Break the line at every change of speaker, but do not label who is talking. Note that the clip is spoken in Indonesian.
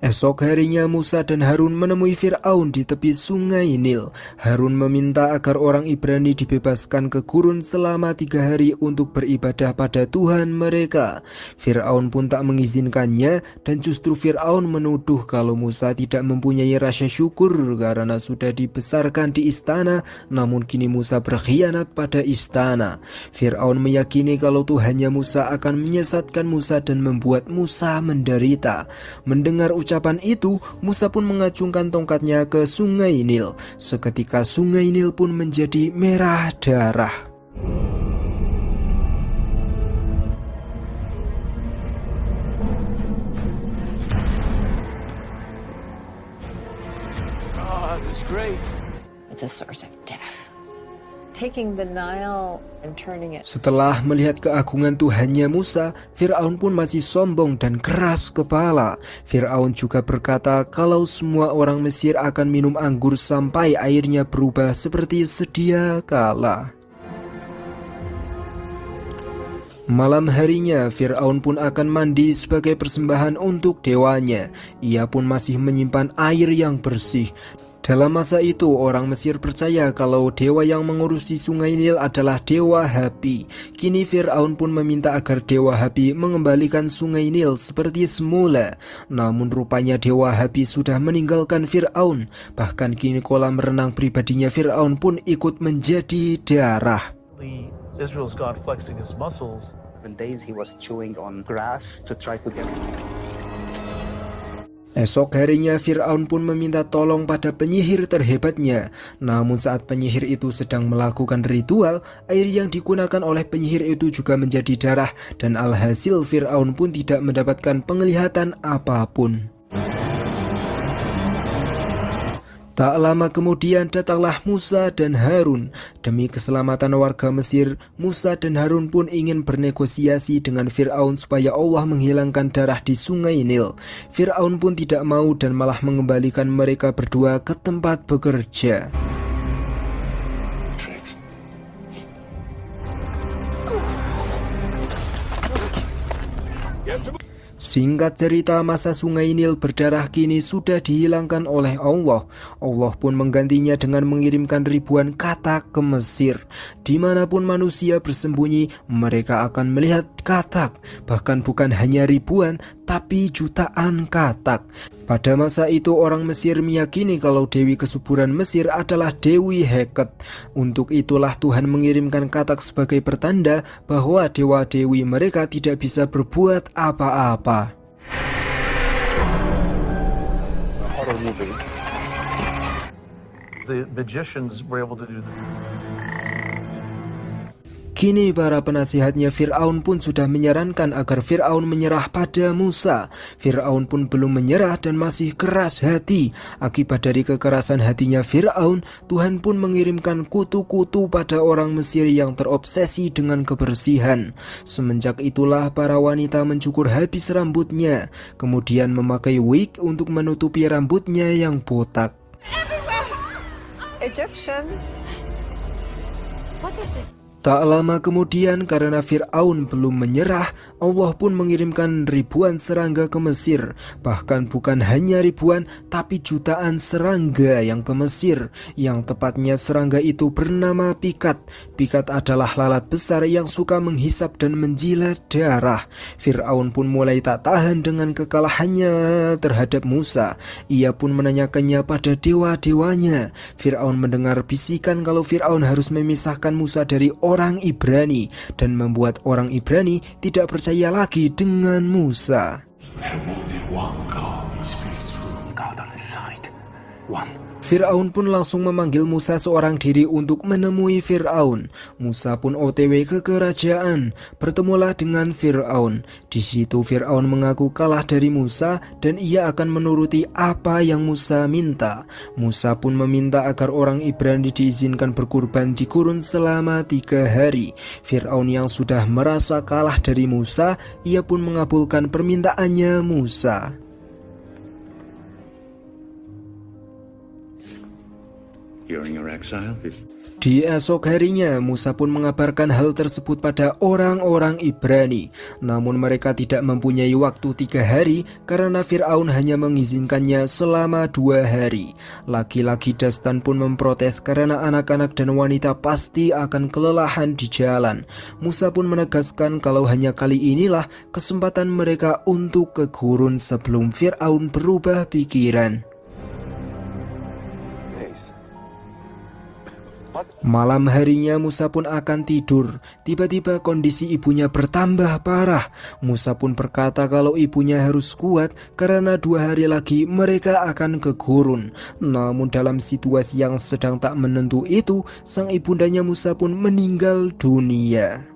Esok harinya Musa dan Harun menemui Fir'aun di tepi sungai Nil. Harun meminta agar orang Ibrani dibebaskan ke gurun selama 3 hari untuk beribadah pada Tuhan mereka. Fir'aun pun tak mengizinkannya, dan justru Fir'aun menuduh kalau Musa tidak mempunyai rasa syukur karena sudah dibesarkan di istana, namun kini Musa berkhianat pada istana. Fir'aun meyakini kalau Tuhannya Musa akan menyesatkan Musa dan membuat Musa menderita. Mendengar ucapan itu, Musa pun mengacungkan tongkatnya ke sungai Nil. Seketika sungai Nil pun menjadi merah darah.
God is great.
It's a source of death. Taking the Nile and turning it.
Setelah melihat keagungan Tuhannya Musa, Fir'aun pun masih sombong dan keras kepala. Fir'aun juga berkata kalau semua orang Mesir akan minum anggur sampai airnya berubah seperti sedia kala. Malam harinya, Fir'aun pun akan mandi sebagai persembahan untuk dewanya. Ia pun masih menyimpan air yang bersih. Dalam masa itu, orang Mesir percaya kalau dewa yang mengurusi sungai Nil adalah Dewa Hapi. Kini Fir'aun pun meminta agar Dewa Hapi mengembalikan sungai Nil seperti semula. Namun rupanya Dewa Hapi sudah meninggalkan Fir'aun. Bahkan kini kolam renang pribadinya Fir'aun pun ikut menjadi darah.
Israel's God flexing his muscles.
7 days he was chewing on grass to try to get.
Esok harinya Fir'aun pun meminta tolong pada penyihir terhebatnya. Namun saat penyihir itu sedang melakukan ritual, air yang digunakan oleh penyihir itu juga menjadi darah, dan alhasil Fir'aun pun tidak mendapatkan penglihatan apapun. Tak lama kemudian datanglah Musa dan Harun. Demi keselamatan warga Mesir, Musa dan Harun pun ingin bernegosiasi dengan Fir'aun supaya Allah menghilangkan darah di sungai Nil. Fir'aun pun tidak mau dan malah mengembalikan mereka berdua ke tempat bekerja. Singkat cerita, masa sungai Nil berdarah kini sudah dihilangkan oleh Allah. Allah pun menggantinya dengan mengirimkan ribuan katak ke Mesir. Dimanapun manusia bersembunyi, mereka akan melihat katak. Bahkan bukan hanya ribuan, tapi jutaan katak. Pada masa itu orang Mesir meyakini kalau Dewi Kesuburan Mesir adalah Dewi Heket. Untuk itulah Tuhan mengirimkan katak sebagai pertanda bahwa dewa-dewi mereka tidak bisa berbuat apa-apa.
Horror movie.
The magicians were able to do this.
Kini para penasihatnya Fir'aun pun sudah menyarankan agar Fir'aun menyerah pada Musa. Fir'aun pun belum menyerah dan masih keras hati. Akibat dari kekerasan hatinya Fir'aun, Tuhan pun mengirimkan kutu-kutu pada orang Mesir yang terobsesi dengan kebersihan. Semenjak itulah para wanita mencukur habis rambutnya, kemudian memakai wig untuk menutupi rambutnya yang botak.
Egyptian. What is this?
Tak lama kemudian, karena Fir'aun belum menyerah, Allah pun mengirimkan ribuan serangga ke Mesir. Bahkan bukan hanya ribuan, tapi jutaan serangga yang ke Mesir. Yang tepatnya serangga itu bernama Pikat. Pikat adalah lalat besar yang suka menghisap dan menjilat darah. Fir'aun pun mulai tak tahan dengan kekalahannya terhadap Musa. Ia pun menanyakannya pada dewa-dewanya. Fir'aun mendengar bisikan kalau Fir'aun harus memisahkan Musa dari orang Ibrani dan membuat orang Ibrani tidak percaya lagi dengan Musa. Fir'aun pun langsung memanggil Musa seorang diri untuk menemui Fir'aun. Musa pun OTW ke kerajaan, bertemulah dengan Fir'aun. Di situ Fir'aun mengaku kalah dari Musa dan ia akan menuruti apa yang Musa minta. Musa pun meminta agar orang Ibrani diizinkan berkurban di gurun selama 3 hari. Fir'aun yang sudah merasa kalah dari Musa, ia pun mengabulkan permintaannya Musa.
during your exile.
Di esok harinya, Musa pun mengabarkan hal tersebut pada orang-orang Ibrani. Namun mereka tidak mempunyai waktu 3 hari karena Fir'aun hanya mengizinkannya selama 2 hari. Laki-laki Dastan pun memprotes karena anak-anak dan wanita pasti akan kelelahan di jalan. Musa pun menegaskan kalau hanya kali inilah kesempatan mereka untuk ke gurun sebelum Fir'aun berubah pikiran. Malam harinya Musa pun akan tidur. Tiba-tiba kondisi ibunya bertambah parah. Musa pun berkata kalau ibunya harus kuat karena 2 hari lagi mereka akan ke gurun. Namun dalam situasi yang sedang tak menentu itu, sang ibundanya Musa pun meninggal dunia.